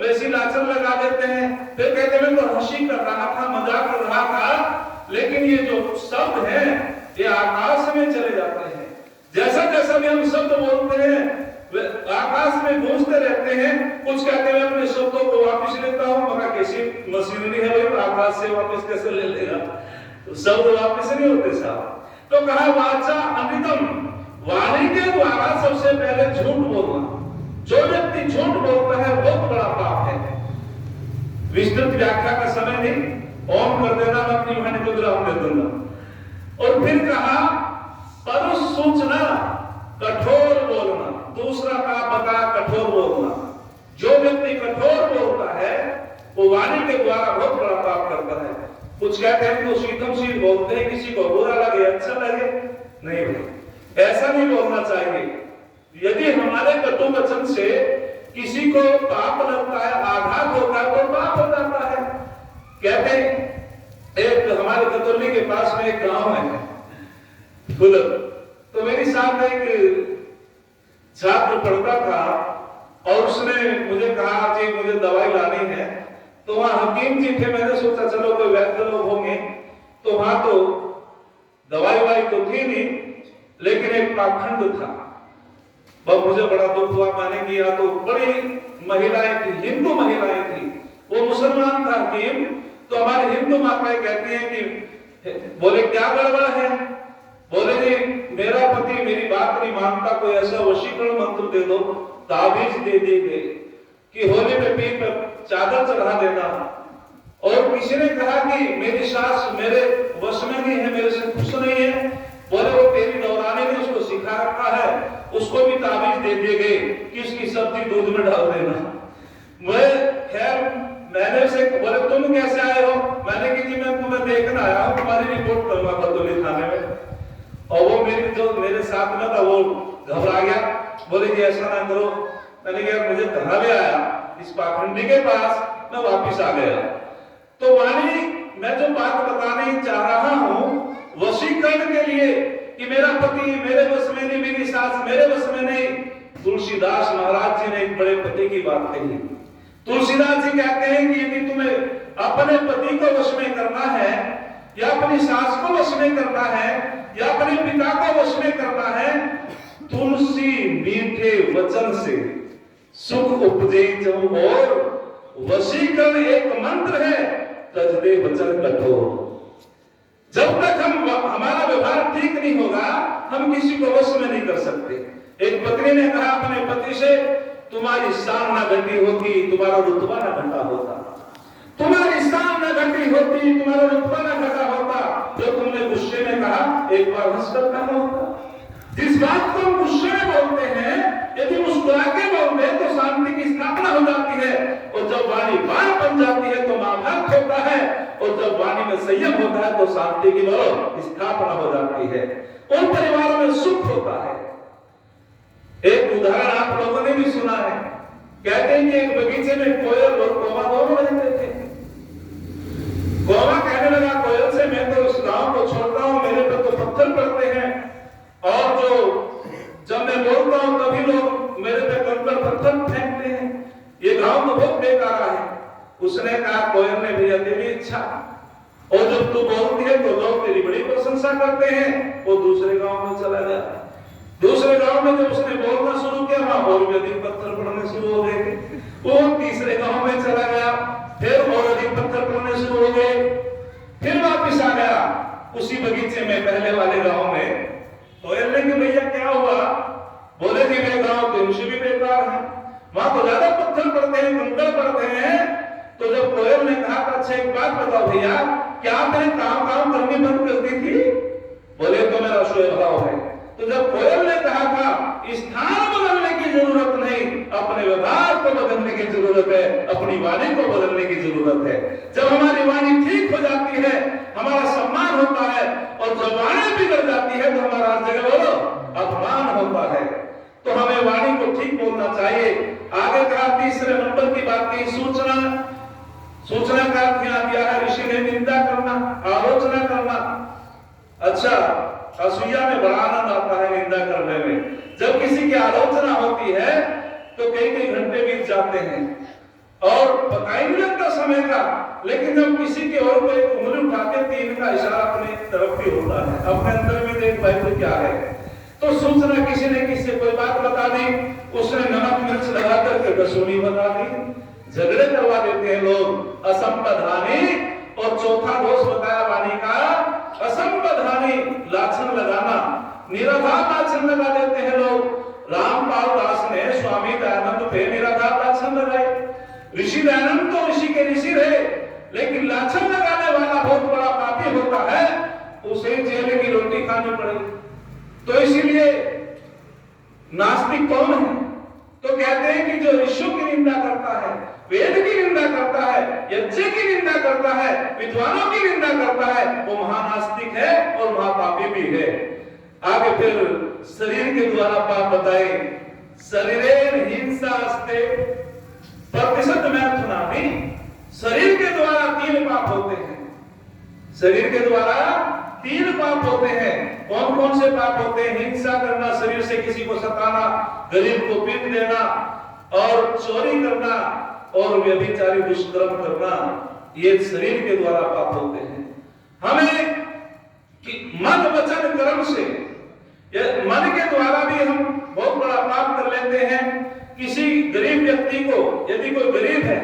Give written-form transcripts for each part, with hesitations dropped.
वैसी लाचर लगा देते हैं, फिर कहते हैं मैं तो हंसी कर रहा था, मजाक कर रहा था, लेकिन ये जो शब्द है ये आकाश में चले जाते हैं। जैसा जैसा भी हम शब्द बोलते हैं आकाश में गूंजते रहते हैं। कुछ कहते हैं अपने शब्दों को वापस लेता हूं, मगर कैसी मशीनरी है भाई, आकाश से वापस कैसे ले लेगा, तो शब्द वापस नहीं होते साहब। तो कहा वाचा अमृतम, वाणी के द्वारा सबसे पहले झूठ बोलना। जो व्यक्ति झूठ बोलता है बहुत बड़ा पाप है। विस्तृत व्याख्या का समय नहीं, ओम कर देना, मैं अपनी वाणी को विराम दे दूंगा। और फिर कहा परुष सूचना, कठोर बोलना। दूसरा कहा बता कठोर बोलना। जो व्यक्ति कठोर बोलता है वो वाणी के द्वारा बहुत बड़ा पाप करता है। कुछ कहते हैं तो शीतमशील बोलते हैं, किसी को बुरा लगे अच्छा लगे, नहीं भाई ऐसा नहीं बोलना चाहिए। यदि हमारे कटु वचन से किसी को पाप लगता है, आघात होता है, तो पाप हो जाता है। कहते हैं एक हमारे कतौली के पास में एक गांव है गुलर, तो मेरी साथ एक छात्र पढ़ता था और उसने मुझे कहा जी मुझे दवाई लानी है। तो वहां हकीम जी थे, मैंने सोचा चलो कोई वैद्य लोग होंगे, तो वहां तो दवाई वाई तो थी नहीं, लेकिन एक पाखंड था। वह मुझे बड़ा दुख हुआ, मैंने किया तो बड़ी महिलाएं थी, हिंदू महिलाएं थी, वो मुसलमान था हकीम। तो हमारे हिंदू माताएं कहती हैं कि बोले क्या गड़बड़ है, बोले जी मेरा पति मेरी बात नहीं मानता, कोई ऐसा वशीकरण मंत्र दे दो, ताबीज दे देंगे कि होली में पीठ पर चादर चढ़ा देना। और किसी ने कहा कि मेरी सास मेरे वश में नहीं है, मेरे से खुश नहीं है, बोले वो तेरी नौरानी ने उसको सिखा रखा है, उसको भी ताबीज दे दिए गए कि उसकी सब्जी दूध में डाल देना। मैं खैर मैंने से बोले तुम कैसे आए हो, मैंने कि जी मैं तुम्हें देखने आया हूं, तुम्हारी रिपोर्ट करूंगा बदौली थाने में। और वो मेरी जो मेरे साथ में था वो घबरा गया, बोले जी ऐसा ना करो। मैंने कहा मुझे कहां ले आया, इस पाखंडी के पास, मैं वापिस आ गया। तो वाणी मैं जो बात बताने चाह रहा हूं वशीकरण के लिए कि मेरा पति मेरे बस में नहीं, मेरी सास मेरे बस में नहीं। तुलसीदास महाराज जी ने एक बड़े पति की बात कही। तुलसीदास जी कहते हैं कि यदि तुम्हें अपने पति को वश में करना है, या अपनी सास को वश में करना है, या अपने पिता को वश में करना है, तुलसी मीठे वचन से सुख उपजे जो, और वशीकरण एक मंत्र है, तजदे वचन कठोर। जब तक हम हमारा व्यवहार ठीक नहीं होगा हम किसी को वश में नहीं कर सकते। एक पत्नी ने कहा अपने पति से तुम्हारी शान ना घटी होती, तुम्हारा रुतबा ना घटा होता, तुम्हारी शान न घटी होती, तुम्हारा रुतबा न घटा होता। जो तुमने गुस्से में कहा एक बार हंसकर कहा होता। जिस बात को हम गुस्से में बोलते हैं यदि मुस्कुरा के बोलते हैं तो शांति की स्थापना हो जाती है। और जब वाणी बाण बन जाती है तो महाभारत होता है, और जब वाणी में संयम होता है तो शांति की स्थापना हो जाती है, उन परिवारों में सुख होता है। एक उदाहरण आप लोगों ने भी सुना है, कहते हैं कि एक बगीचे में कोयल और कौवा दोनों रहते थे। कौवा कहने लगा कोयल से मैं तो उस गांव को छोड़ता हूं, मेरे पर तो पत्थर पड़ते हैं, और जो जब मैं बोलता हूं तभी लोग मेरे पे कंकड़ पत्थर फेंकते हैं, ये गांव तो बहुत बेकार है। उसने कहा कोयल ने भैया तेरी इच्छा, और जब तू बोलती है तो लोग तेरी बड़ी प्रशंसा करते हैं। वो दूसरे गांव में चला गया। दूसरे गांव में जब उसने बोलना शुरू किया वहां और भी अधिक पत्थर पड़ने शुरू हो गए। वो तीसरे गांव में चला गया, फिर और अधिक पत्थर पड़ने शुरू हो गए। फिर वापिस आ गया उसी बगीचे में पहले वाले गांव में। कोयल ने कि भैया क्या हुआ, बोले कि मेरे गांव तुमसे भी बेकार है, वहां तो ज्यादा पत्थर पड़ते हैं, कंकड़ पड़ते हैं। तो जब कोयल ने कहा अच्छा एक बात बताओ भैया, क्या आपने काम करनी बंद कर दी थी? बोले तो मेरा स्वभाव है। तो जब कोयल ने कहा था स्थान बदलने की जरूरत नहीं, अपने व्यवहार को बदलने की जरूरत है, अपनी वाणी को बदलने की जरूरत है। जब हमारी वाणी ठीक हो जाती है हमारा सम्मान होता है, और जब वाणी बिगड़ जाती है तो हमारा जगह बोलो अपमान होता है। तो हमें वाणी को ठीक बोलना चाहिए। आगे कहा तीसरे नंबर की बात की सूचना। सूचना का अर्थ यहां दिया है ऋषि ने निंदा करना, आलोचना करना। अच्छा असूया में बड़ा आनंद आता है निंदा करने में। जब किसी की आलोचना होती है तो कई घंटे बीत जाते हैं, और लेकिन जब किसी की ओर कोई उंगली उठाते तीन का इशारा अपने तरफ भी होता है, अपने अंदर भी देख भाई तो क्या है। तो सूचना किसी ने किसी से कोई बात बता दी, उसने नमक मिर्च लगा करके बसूनी बता दी, झगड़े करवा देते हैं लोग। असंबधानी और चौथा दोष बताया वाणी का असंबधानी, लाछन लगाना, निराधार लाछन लगा देते हैं लोग। रामपाल दास ने स्वामी दयानंद पे निराधार लाछन लगाए। ऋषि दयानंद तो ऋषि के ऋषि रहे, लेकिन लाछन लगाने वाला बहुत बड़ा पापी होता है, उसे जेल की रोटी खानी पड़ेगी। तो इसीलिए नास्तिक कौन है? तो कहते हैं कि जो ऋषियों की निंदा करता है, वेद की निंदा करता है, यज्ञ की निंदा करता है, विद्वानों की निंदा करता है, वो महानास्तिक है और महापापी भी है। आगे फिर शरीर के द्वारा पाप बताए। शरीरेण हिंसा अस्ते प्रतिशत मैथुनानि, शरीर के द्वारा 3 पाप होते हैं। शरीर के द्वारा 3 पाप होते हैं। कौन कौन से पाप होते हैं? हिंसा करना, शरीर से किसी को सताना, गरीब को पीट देना, और चोरी करना, और व्यभिचारी दुष्कर्म करना, ये शरीर के द्वारा पाप होते हैं। हमें मन वचन कर्म से, मन के द्वारा भी हम बहुत बड़ा पाप कर लेते हैं। किसी गरीब व्यक्ति को, यदि कोई गरीब है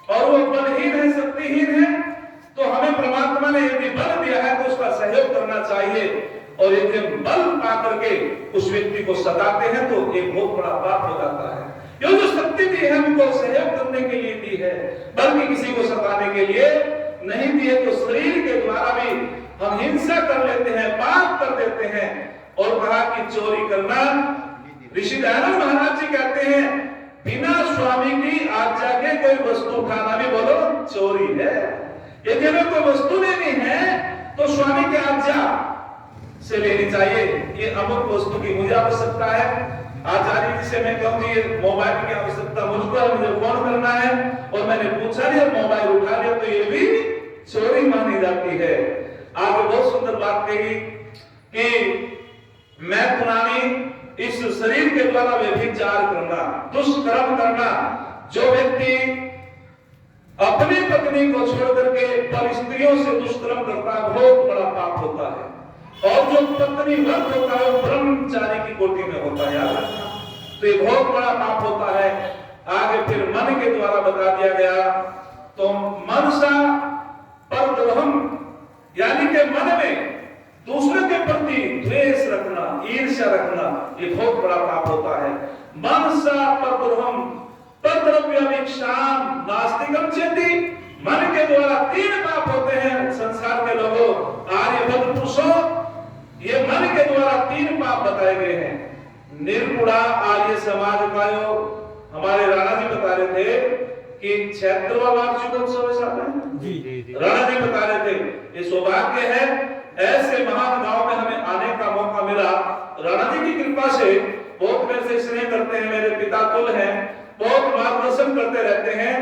और वो बलहीन है, शक्तिहीन है, तो हमें परमात्मा ने यदि बल दिया है तो उसका सहयोग करना चाहिए। और यदि हम बल पा करके उस व्यक्ति को सताते हैं तो एक बहुत बड़ा पाप हो जाता है। ये जो शक्ति दी है हमको सहयोग करने के लिए दी है, बल्कि किसी को सताने के लिए नहीं दी है। तो शरीर के द्वारा भी हम हिंसा कर लेते हैं, पाप कर देते हैं। और कहा कि चोरी करना, ऋषि दयानंद महाराज जी कहते हैं बिना स्वामी की आज्ञा के कोई वस्तु उठाना भी बोलो चोरी है। यदि हमें कोई वस्तु लेनी है तो स्वामी की आज्ञा से लेनी चाहिए। ये अमुक वस्तु की मुझे आवश्यकता है, आचार्य जी से मैं कहूँ जी ये मोबाइल की आवश्यकता मुझको है, मुझे फोन करना है, और मैंने पूछा नहीं और मोबाइल उठा लिया, तो ये भी चोरी मानी जाती है। आगे बहुत सुंदर बात कही कि मैथुनानि, इस शरीर के द्वारा व्यभिचार करना, दुष्कर्म करना। जो व्यक्ति अपनी पत्नी को छोड़ करके पर स्त्रियों से दुष्कर्म करता है, बहुत बड़ा पाप होता है। और जो पत्नी व्रत होता है वो ब्रह्मचारी की कोटि में होता है, याद रखना। तो ये बहुत बड़ा पाप होता है। आगे फिर मन के द्वारा बता दिया गया, तो मनसा परद्रोहम, यानी कि मन में दूसरे के प्रति द्वेष रखना, ईर्ष्या रखना, ये बहुत बड़ा पाप होता है। मनसा परद्रोहम तद्रव्यभिक्षाम नास्तिकम चेति, मन के द्वारा 3 पाप होते हैं संसार के लोगों, आर्यभद्र पुरुषों। ये मन के द्वारा 3 पाप बताए गए हैं। निर्गुणा आर्य समाज का, हमारे राणा जी बता रहे थे कि 76वां वार्षिकोत्सव जी, राणा जी बता रहे थे ये सौभाग्य है, ऐसे महान गांव में हमें आने का मौका मिला। राणा जी की कृपा से बहुत मेरे से स्नेह करते हैं, मेरे पिता तुल हैं, बहुत मार्गदर्शन करते रहते हैं।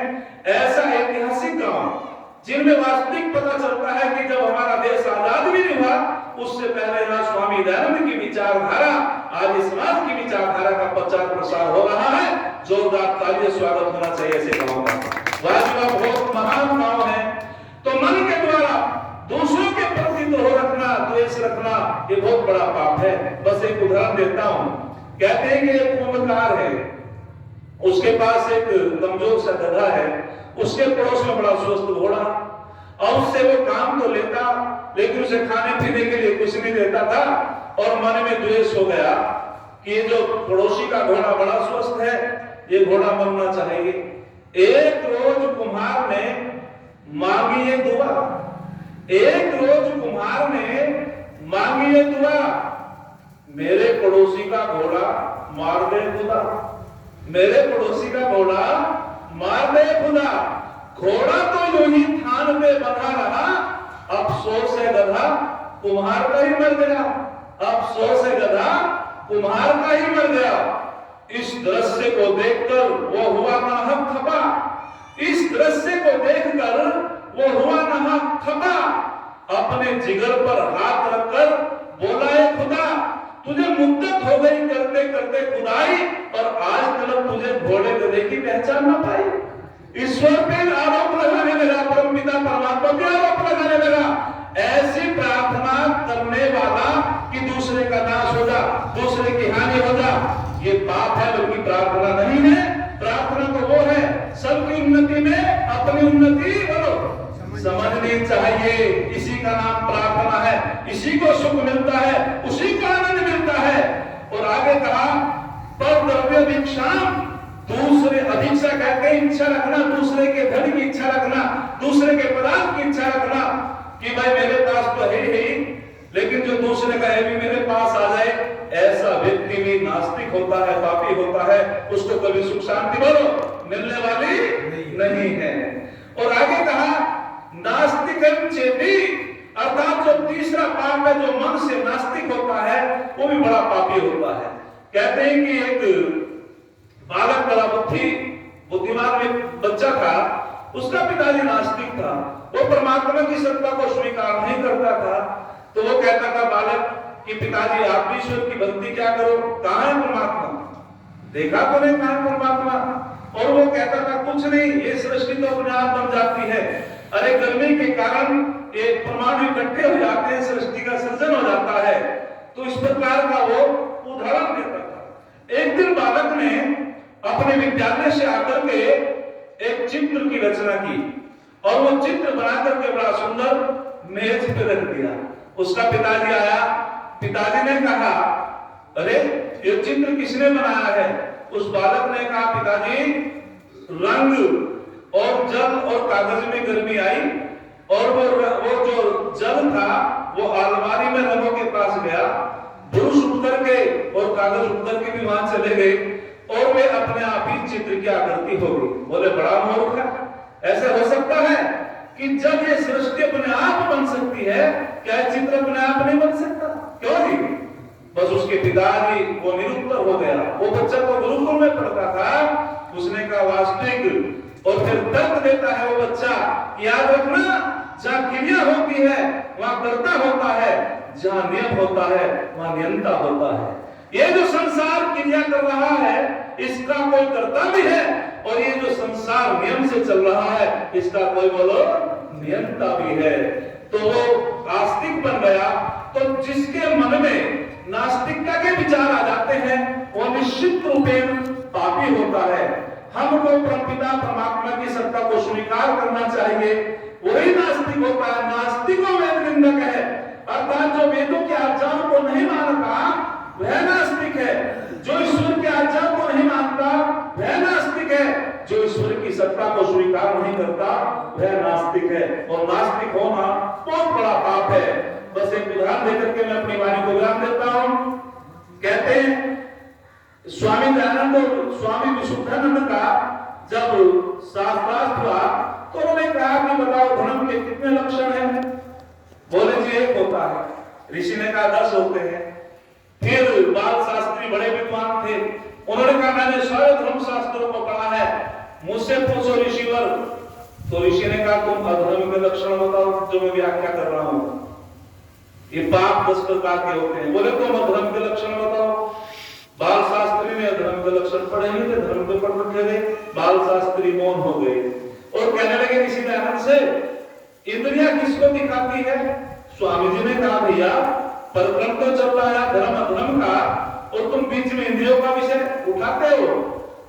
ऐसा ऐतिहासिक गांव जिनमें वास्तविक पता चलता है कि जब हमारा देश आजाद भी नहीं हुआ, उससे पहले यहाँ स्वामी दयानंद की विचारधारा, आर्य समाज की विचारधारा का प्रचार प्रसार हो रहा है। जोरदार तालियों स्वागत होना चाहिए ऐसे गांव का। वाजवा बहुत महान गांव है। तो मन के द्वारा दूसरों के प्रति द्रोह रखना, द्वेष रखना, ये बहुत बड़ा पाप है। बस एक उदाहरण देता हूं। कहते हैं कि एक कुंभकार है, उसके पास एक कमजोर सा गधा है, उसके पड़ोस में बड़ा स्वस्थ घोड़ा, और उससे वो काम तो लेता लेकिन उसे खाने पीने के लिए कुछ नहीं देता था। और मन में द्वेष हो गया कि ये जो पड़ोसी का घोड़ा बड़ा स्वस्थ है, ये घोड़ा मरना चाहिए। एक रोज कुम्हार ने मांगी ये दुआ, एक रोज कुम्हार ने मांगी ये दुआ, मेरे पड़ोसी का घोड़ा मार दे खुदा, मेरे पड़ोसी का घोड़ा मार दे खुदा। घोड़ा तो यूं ही थान पे बंधा रहा, अफसोस है गधा कुम्हार का ही मर गया, अफसोस है गधा कुम्हार का ही मर गया। इस दृश्य को देखकर वो हुआ नाहक खपा, इस दृश्य को देखकर वो हुआ नाहक खपा। अपने जिगर पर हाथ रखकर बोला है खुदा, तुझे मुद्दत हो गई करते करते खुदाई, और आज तक तुझे घोड़े गधे की पहचान ना पाई। ईश्वर पे आरोप लगाने लगा, पाप है बल्कि प्रार्थना नहीं है। प्रार्थना तो वो है सबकी उन्नति में अपनी उन्नति समझनी चाहिए। इसी का नाम प्रार्थना है। इसी को सुख मिलता है, उसी को आनंद मिलता है। और आगे कहा पर द्रव्य भिक्षाम, दूसरे अभिक्षा कहते हैं इच्छा रखना, दूसरे के धन की इच्छा रखना, दूसरे के पदार्थ की इच्छा रखना कि भाई मेरे पास तो है ही, लेकिन जो दूसरे का है भी मेरे पास आ जाए। ऐसा व्यक्ति भी नास्तिक होता है, पापी होता है। उसको कभी सुख शांति बोलो मिलने वाली नहीं है। और आगे कहा नास्तिकम चेति, अर्थात जो तीसरा पाप है, जो मन से नास्तिक होता है, वो भी बड़ा पापी होता है। कहते हैं कि एक बालक बड़ा बुद्धिमान में बच्चा था, उसका पिताजी नास्तिक था, वो परमात्मा की सत्ता को स्वीकार नहीं करता था। तो वो कहता था बालक कि पिताजी आप भी ईश्वर की भक्ति क्या करो, कहां है परमात्मा, देखा तो नहीं कहां परमात्मा। और वो कहता था कुछ नहीं, ये सृष्टि तो अपने आप बन जाती है। अरे गर्मी के कारण ये परमाणु इकट्ठे हो जाते हैं, सृष्टि का सृजन हो जाता है। तो इस प्रकार का वो उदाहरण देता था। एक दिन बालक ने अपने विद्यालय से आकर के एक चित्र की रचना की और वो चित्र बना करके बड़ा सुंदर मेज पे रख दिया। उसका पिताजी आया, पिताजी ने कहा अरे ये चित्र किसने बनाया है? उस बालक ने कहा पिताजी रंग और जल और कागज में गर्मी आई और वो जो जल था वो अलमारी में रंगों के पास गया, ब्रश उतर के और कागज उतर के भी वहां चले गए और वे अपने आप ही चित्र की आकृति हो गई। बोले बड़ा मूर्ख है, ऐसे हो सकता है कि जब ये सृष्टि अपने आप बन सकती है, क्या चित्र अपने आप नहीं बन सकता? क्यों नहीं? बस उसके पिताजी वो निरुत्तर हो गया। वो बच्चा तो गुरुकुल में पढ़ता था, उसने कहा वास्तविक, और फिर तर्क देता है वो बच्चा, याद रखना जहां क्रिया होती है वहां कर्ता होता है, जहां नियम होता है वहां नियंता होता है। ये जो संसार क्रिया कर रहा है इसका कोई कर्ता भी है, और ये जो संसार नियम से चल रहा है इसका कोई बोलो नियंता भी है। तो वो आस्तिक बन गया। तो जिसके मन में नास्तिकता के विचार आ जाते हैं वो निश्चित रूपेण पापी होता है। हमको परमपिता परमात्मा की सत्ता को स्वीकार करना चाहिए, वही नास्तिक होता है। नास्तिकों में निंदक है, अर्थात जो वेदों के आज्ञाओं को नहीं मानता वह नास्तिक है। जो ईश्वर के आज्ञा को नहीं मानता वह नास्तिक है। जो ईश्वर की सत्ता को स्वीकार नहीं करता वह नास्तिक है। और नास्तिक होना बहुत बड़ा पाप है। बस एक उदाहरण देकर के मैं अपनी वाणी को विराम देता हूं। कहते हैं स्वामी दयानंद और स्वामी विशुद्धानंद का जब शास्त्रार्थ हुआ तो उन्होंने कहा कि बताओ धर्म के कितने लक्षण हैं? बोले जी एक होता है। ऋषि ने कहा 10 होते हैं। फिर बाल शास्त्री बड़े विद्वान थे, उन्होंने कहा मैंने सारे धर्म शास्त्रों को पढ़ा है, मुझसे पूछो ऋषिवर। तो ऋषि ने कहा तुम अधर्म के लक्षण बताओ जो मैं व्याख्या कर रहा हूं। ये पाप 10 प्रकार के होते हैं। बोले तुम अधर्म के लक्षण बताओ। बाल शास्त्री ने अधर्म के लक्षण पढ़े नहीं थे, धर्म के पढ़ रखे थे। बाल शास्त्री मौन हो गए और कहने लगे ऋषि दयानंद से इंद्रिया किसको दिखाती है? स्वामी जी ने कहा भैया परक्रम तो चल रहा है धर्म अधर्म का, और तुम बीच में इंद्रियों का विषय उठाते हो।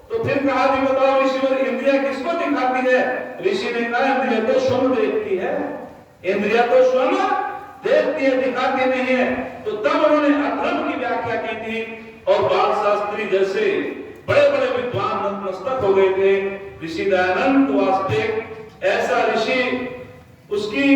तो फिर कहा जी बताओ ऋषिवर इंद्रिया किसको दिखाती है? ऋषि ने कहा इंद्रिया तो स्वयं देखती है, इंद्रिया तो स्वयं देखती है, दिखाती नहीं है। तो तब उन्होंने अधर्म की व्याख्या की थी। और बाल शास्त्री जैसे बड़े बड़े विद्वान नतमस्तक हो गए थे। ऋषि दयानंद वास्तविक ऐसा ऋषि, उसकी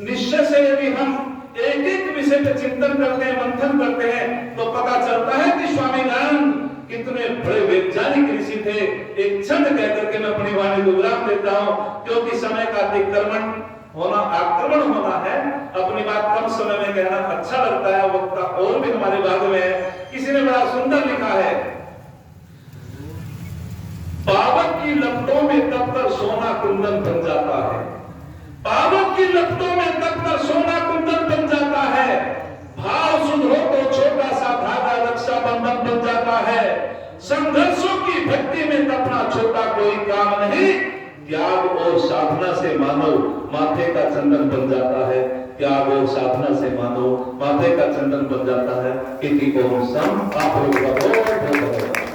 निश्चय से यदि हम एक एक विषय पे चिंतन करते हैं, मंथन करते हैं, तो पता चलता है कि स्वामी दयानंद कितने बड़े वैज्ञानिक ऋषि थे। एक छंद कहकर के मैं अपनी वाणी को विराम देता हूं, क्योंकि समय का आक्रमण होना है। अपनी बात कम समय में कहना अच्छा लगता है, वक्त का और भी हमारे भाग में है। किसी ने बड़ा सुंदर लिखा है, पावक की लपटों में तब तक सोना कुंदन बन जाता है। पावक की लपटों में तब तक सोना कुंदन बन जाता है। भाव सुधरो तो छोटा सा धागा रक्षा बंधन बन जाता है। संघर्षों की भक्ति में तपना छोटा कोई काम नहीं। त्याग और साधना से मानव माथे का चंदन बन जाता है। त्याग और साधना से मानव माथे का चंदन बन जाता है। इति ओम सम। आप लोगों का बहुत बहुत धन्यवाद।